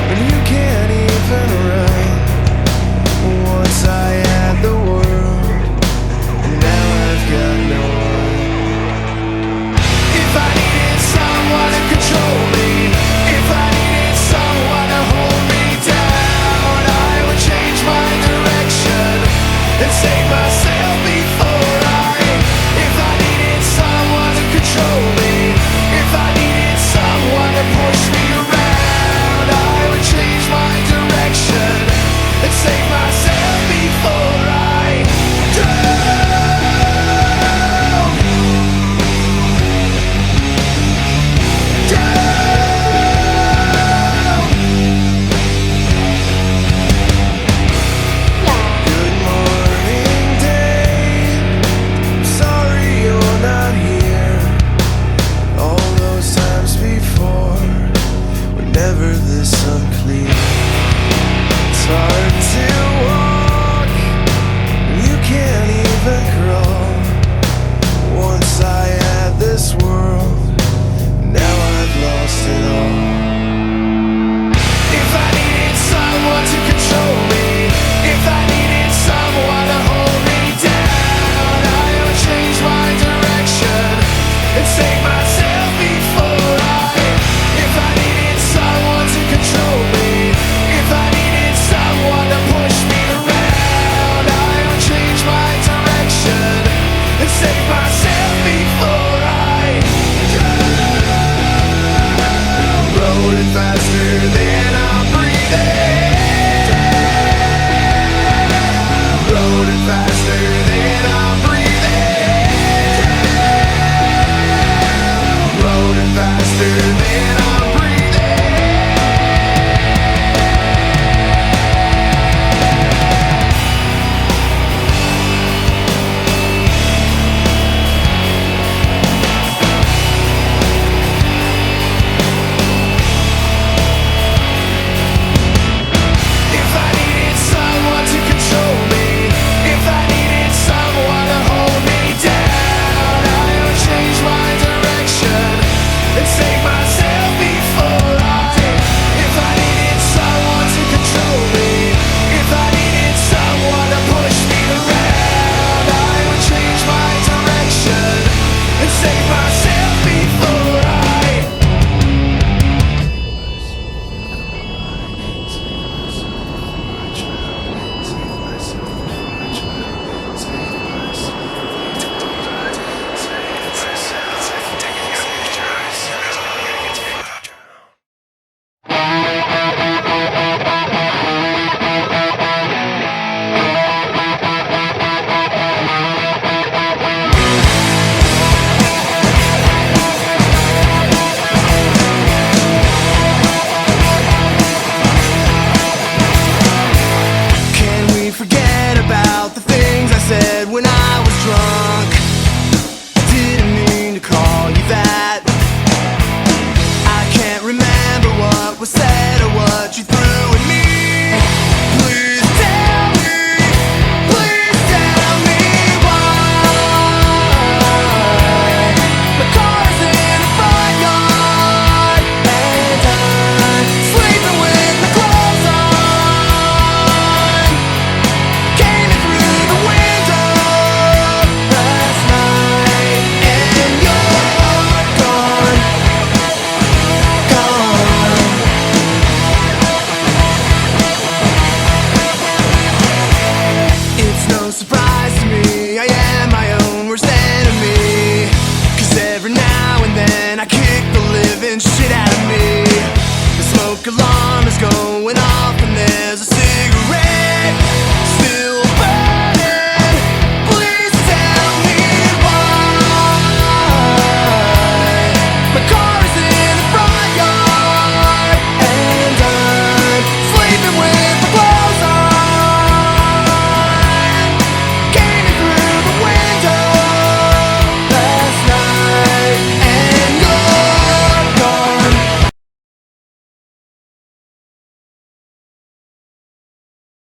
when you can't even run. Once I had the world, and now I've got no one. If I needed someone to control me, if I needed someone to hold me down, I would change my direction and save myself before if I needed someone to control me, if I needed someone to push me around, I would change my direction and save myself before I drown. Good morning, day. Sorry you're not here. All those times before were never this unclear. It's hard to